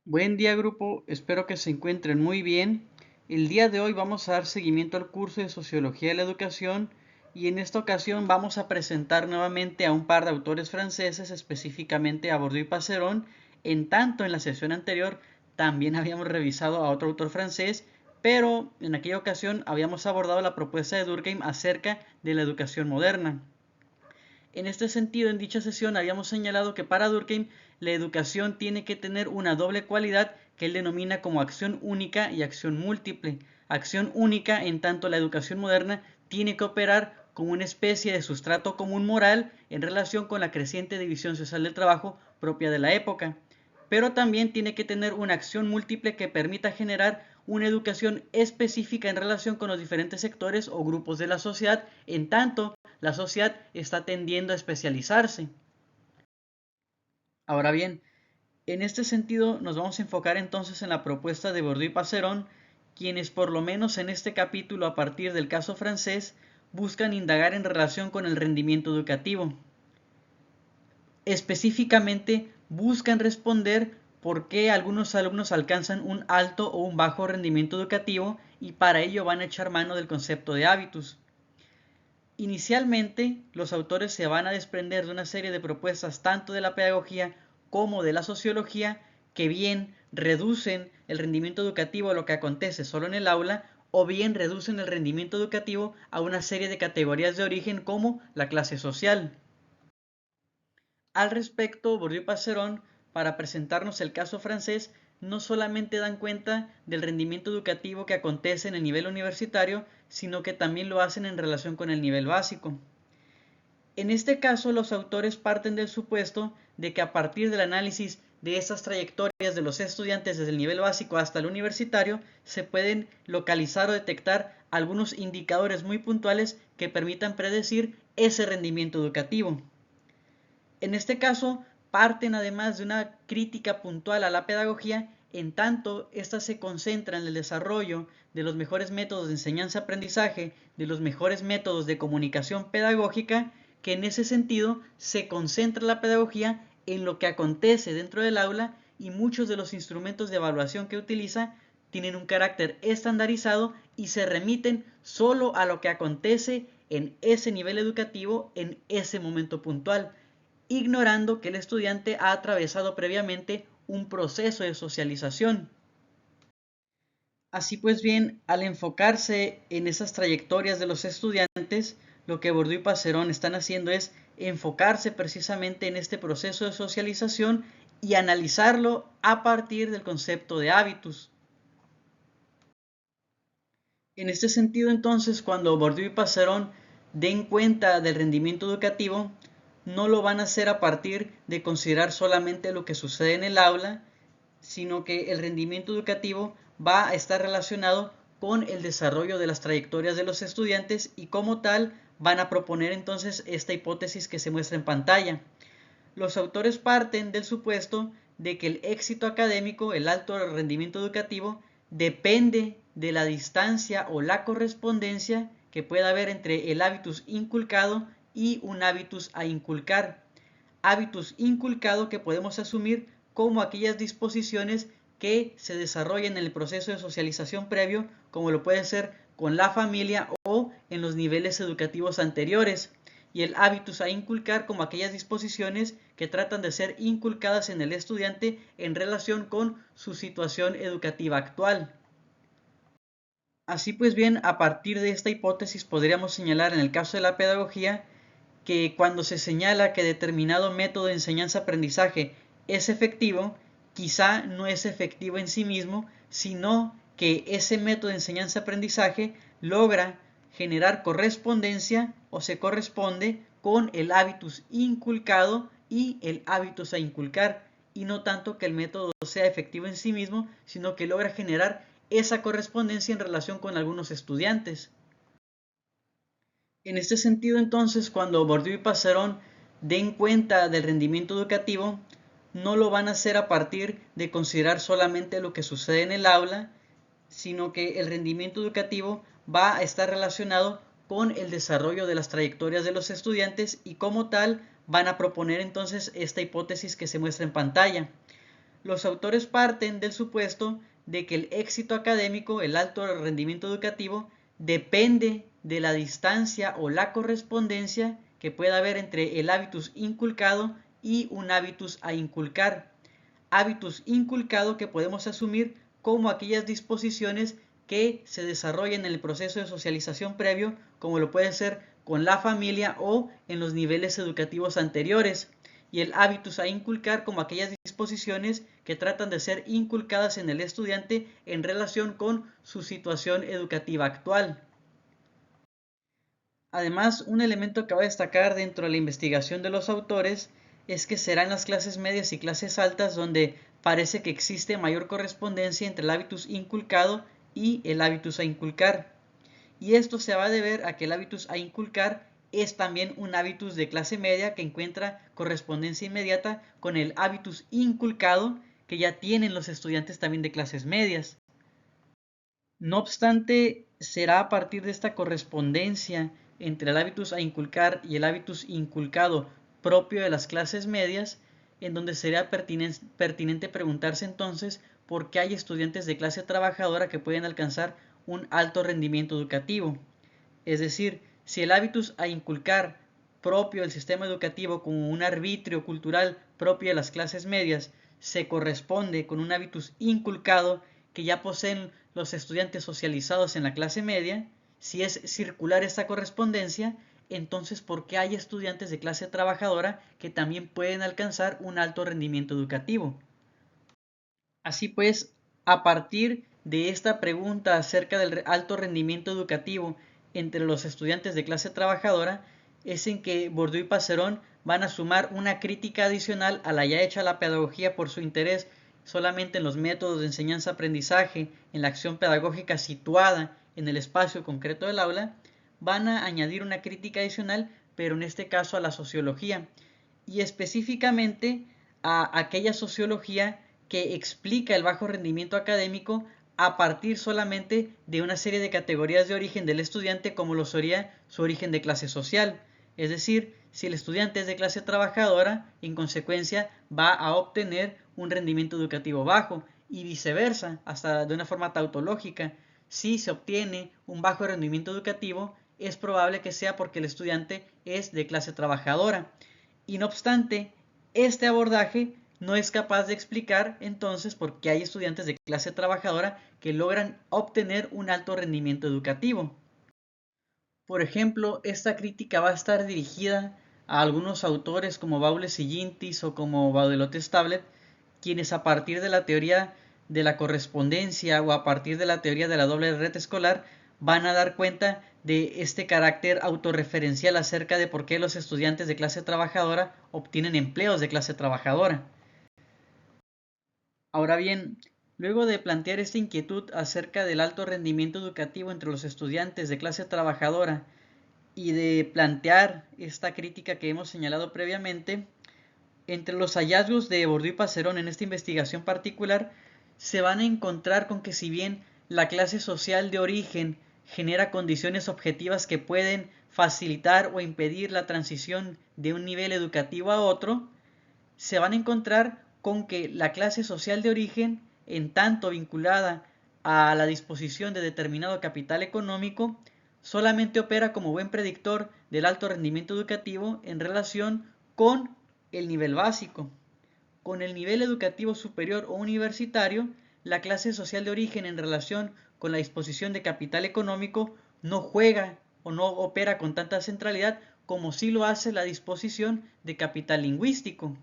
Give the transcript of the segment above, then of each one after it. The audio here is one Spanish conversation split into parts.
Buen día grupo, espero que se encuentren muy bien. El día de hoy vamos a dar seguimiento al curso de Sociología de la Educación y en esta ocasión vamos a presentar nuevamente a un par de autores franceses, específicamente a Bourdieu y Passeron. En tanto, en la sesión anterior también habíamos revisado a otro autor francés, pero en aquella ocasión habíamos abordado la propuesta de Durkheim acerca de la educación moderna. En este sentido, en dicha sesión habíamos señalado que para Durkheim la educación tiene que tener una doble cualidad que él denomina como acción única y acción múltiple. Acción única en tanto la educación moderna tiene que operar como una especie de sustrato común moral en relación con la creciente división social del trabajo propia de la época, pero también tiene que tener una acción múltiple que permita generar una educación específica en relación con los diferentes sectores o grupos de la sociedad, en tanto la sociedad está tendiendo a especializarse. Ahora bien, en este sentido nos vamos a enfocar entonces en la propuesta de Bourdieu y Passeron, quienes por lo menos en este capítulo a partir del caso francés buscan indagar en relación con el rendimiento educativo. Específicamente buscan responder por qué algunos alumnos alcanzan un alto o un bajo rendimiento educativo y para ello van a echar mano del concepto de hábitus. Inicialmente, los autores se van a desprender de una serie de propuestas tanto de la pedagogía como de la sociología que bien reducen el rendimiento educativo a lo que acontece solo en el aula o bien reducen el rendimiento educativo a una serie de categorías de origen como la clase social. Al respecto, Bourdieu y Passeron, para presentarnos el caso francés, no solamente dan cuenta del rendimiento educativo que acontece en el nivel universitario, sino que también lo hacen en relación con el nivel básico. En este caso, los autores parten del supuesto de que a partir del análisis de estas trayectorias de los estudiantes desde el nivel básico hasta el universitario, se pueden localizar o detectar algunos indicadores muy puntuales que permitan predecir ese rendimiento educativo. En este caso, parten además de una crítica puntual a la pedagogía, en tanto ésta se concentra en el desarrollo de los mejores métodos de enseñanza-aprendizaje, de los mejores métodos de comunicación pedagógica, que en ese sentido se concentra la pedagogía en lo que acontece dentro del aula y muchos de los instrumentos de evaluación que utiliza tienen un carácter estandarizado y se remiten solo a lo que acontece en ese nivel educativo en ese momento puntual, ignorando que el estudiante ha atravesado previamente un proceso de socialización. Así pues bien, al enfocarse en esas trayectorias de los estudiantes, lo que Bourdieu y Passeron están haciendo es enfocarse precisamente en este proceso de socialización y analizarlo a partir del concepto de hábitus. En este sentido, entonces, cuando Bourdieu y Passeron den cuenta del rendimiento educativo, no lo van a hacer a partir de considerar solamente lo que sucede en el aula, sino que el rendimiento educativo va a estar relacionado con el desarrollo de las trayectorias de los estudiantes y como tal van a proponer entonces esta hipótesis que se muestra en pantalla. Los autores parten del supuesto de que el éxito académico, el alto rendimiento educativo, depende de la distancia o la correspondencia que pueda haber entre el hábitus inculcado y un hábitus a inculcar. Hábitus inculcado que podemos asumir como aquellas disposiciones que se desarrollan en el proceso de socialización previo, como lo puede ser con la familia o en los niveles educativos anteriores, y el hábitus a inculcar como aquellas disposiciones que tratan de ser inculcadas en el estudiante en relación con su situación educativa actual. Así pues bien, a partir de esta hipótesis podríamos señalar en el caso de la pedagogía que cuando se señala que determinado método de enseñanza-aprendizaje es efectivo, quizá no es efectivo en sí mismo, sino que ese método de enseñanza-aprendizaje logra generar correspondencia o se corresponde con el hábitus inculcado y el hábitus a inculcar, y no tanto que el método sea efectivo en sí mismo, sino que logra generar esa correspondencia en relación con algunos estudiantes. En este sentido, entonces, cuando Bourdieu y Passeron den cuenta del rendimiento educativo, no lo van a hacer a partir de considerar solamente lo que sucede en el aula, sino que el rendimiento educativo va a estar relacionado con el desarrollo de las trayectorias de los estudiantes y como tal van a proponer entonces esta hipótesis que se muestra en pantalla. Los autores parten del supuesto de que el éxito académico, el alto rendimiento educativo, depende de la distancia o la correspondencia que pueda haber entre el hábitus inculcado y un hábitus a inculcar. Hábitus inculcado que podemos asumir como aquellas disposiciones que se desarrollan en el proceso de socialización previo, como lo puede ser con la familia o en los niveles educativos anteriores, y el hábitus a inculcar como aquellas disposiciones que tratan de ser inculcadas en el estudiante en relación con su situación educativa actual. Además, un elemento que va a destacar dentro de la investigación de los autores es que será en las clases medias y clases altas donde parece que existe mayor correspondencia entre el hábitus inculcado y el hábitus a inculcar. Y esto se va a deber a que el hábitus a inculcar es también un hábitus de clase media que encuentra correspondencia inmediata con el hábitus inculcado que ya tienen los estudiantes también de clases medias. No obstante, será a partir de esta correspondencia entre el hábitus a inculcar y el hábitus inculcado propio de las clases medias, en donde sería pertinente preguntarse entonces por qué hay estudiantes de clase trabajadora que pueden alcanzar un alto rendimiento educativo. Es decir, si el hábitus a inculcar propio del sistema educativo como un arbitrio cultural propio de las clases medias se corresponde con un hábitus inculcado que ya poseen los estudiantes socializados en la clase media, si es circular esta correspondencia, entonces ¿por qué hay estudiantes de clase trabajadora que también pueden alcanzar un alto rendimiento educativo? Así pues, a partir de esta pregunta acerca del alto rendimiento educativo entre los estudiantes de clase trabajadora, es en que Bourdieu y Passerón van a sumar una crítica adicional a la ya hecha a la pedagogía por su interés solamente en los métodos de enseñanza-aprendizaje, en la acción pedagógica situada en el espacio concreto del aula, van a añadir una crítica adicional, pero en este caso a la sociología, y específicamente a aquella sociología que explica el bajo rendimiento académico a partir solamente de una serie de categorías de origen del estudiante como lo sería su origen de clase social. Es decir, si el estudiante es de clase trabajadora, en consecuencia va a obtener un rendimiento educativo bajo y viceversa, hasta de una forma tautológica. Si se obtiene un bajo rendimiento educativo, es probable que sea porque el estudiante es de clase trabajadora. Y no obstante, este abordaje no es capaz de explicar entonces por qué hay estudiantes de clase trabajadora que logran obtener un alto rendimiento educativo. Por ejemplo, esta crítica va a estar dirigida a algunos autores como Baules y Gintis o como Baudelot-Stablet, quienes a partir de la teoría de la correspondencia o a partir de la teoría de la doble red escolar van a dar cuenta de este carácter autorreferencial acerca de por qué los estudiantes de clase trabajadora obtienen empleos de clase trabajadora. Ahora bien, luego de plantear esta inquietud acerca del alto rendimiento educativo entre los estudiantes de clase trabajadora y de plantear esta crítica que hemos señalado previamente, entre los hallazgos de Bourdieu y Passerón en esta investigación particular, se van a encontrar con que si bien la clase social de origen genera condiciones objetivas que pueden facilitar o impedir la transición de un nivel educativo a otro, se van a encontrar con que la clase social de origen, en tanto vinculada a la disposición de determinado capital económico, solamente opera como buen predictor del alto rendimiento educativo en relación con el nivel básico. Con el nivel educativo superior o universitario, la clase social de origen en relación con la disposición de capital económico no juega o no opera con tanta centralidad como sí lo hace la disposición de capital lingüístico.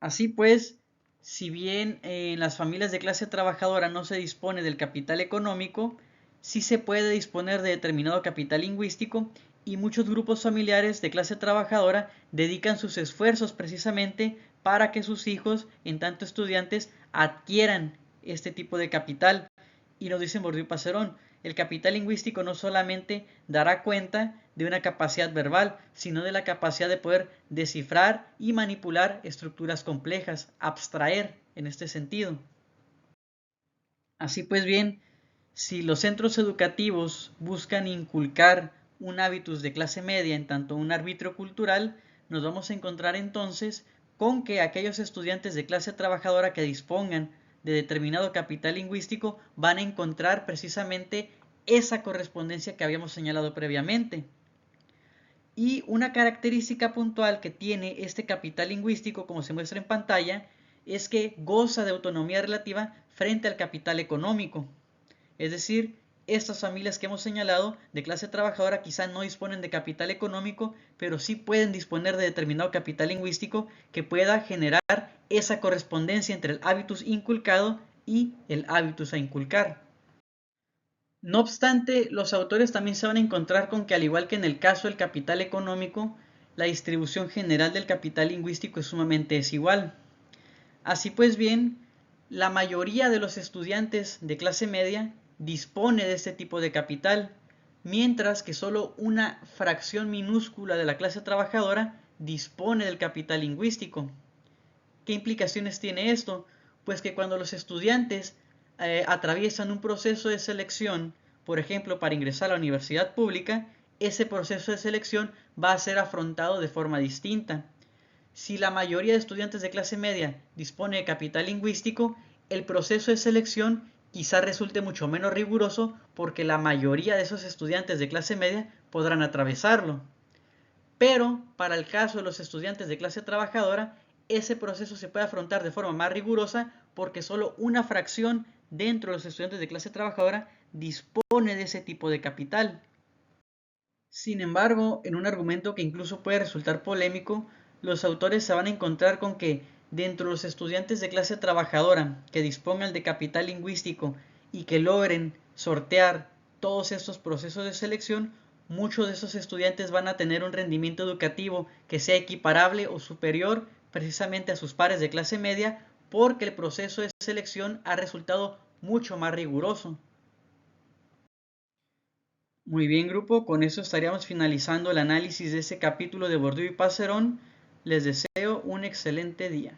Así pues, si bien en las familias de clase trabajadora no se dispone del capital económico, sí se puede disponer de determinado capital lingüístico y muchos grupos familiares de clase trabajadora dedican sus esfuerzos precisamente para que sus hijos, en tanto estudiantes, adquieran este tipo de capital. Y nos dicen Bourdieu y Passerón, el capital lingüístico no solamente dará cuenta de una capacidad verbal, sino de la capacidad de poder descifrar y manipular estructuras complejas, abstraer en este sentido. Así pues bien, si los centros educativos buscan inculcar un hábitus de clase media en tanto un arbitrio cultural, nos vamos a encontrar entonces con que aquellos estudiantes de clase trabajadora que dispongan de determinado capital lingüístico van a encontrar precisamente esa correspondencia que habíamos señalado previamente. Y una característica puntual que tiene este capital lingüístico, como se muestra en pantalla, es que goza de autonomía relativa frente al capital económico. Es decir, estas familias que hemos señalado de clase trabajadora quizá no disponen de capital económico, pero sí pueden disponer de determinado capital lingüístico que pueda generar esa correspondencia entre el hábitus inculcado y el hábitus a inculcar. No obstante, los autores también se van a encontrar con que, al igual que en el caso del capital económico, la distribución general del capital lingüístico es sumamente desigual. Así pues bien, la mayoría de los estudiantes de clase media dispone de este tipo de capital, mientras que solo una fracción minúscula de la clase trabajadora dispone del capital lingüístico. ¿Qué implicaciones tiene esto? Pues que cuando los estudiantes atraviesan un proceso de selección, por ejemplo, para ingresar a la universidad pública, ese proceso de selección va a ser afrontado de forma distinta. Si la mayoría de estudiantes de clase media dispone de capital lingüístico, el proceso de selección quizá resulte mucho menos riguroso porque la mayoría de esos estudiantes de clase media podrán atravesarlo. Pero para el caso de los estudiantes de clase trabajadora, ese proceso se puede afrontar de forma más rigurosa porque solo una fracción dentro de los estudiantes de clase trabajadora dispone de ese tipo de capital. Sin embargo, en un argumento que incluso puede resultar polémico, los autores se van a encontrar con que dentro de los estudiantes de clase trabajadora que dispongan de capital lingüístico y que logren sortear todos estos procesos de selección, muchos de esos estudiantes van a tener un rendimiento educativo que sea equiparable o superior precisamente a sus pares de clase media porque el proceso de selección ha resultado mucho más riguroso. Muy bien, grupo, con eso estaríamos finalizando el análisis de este capítulo de Bourdieu y Passerón. Les deseo un excelente día.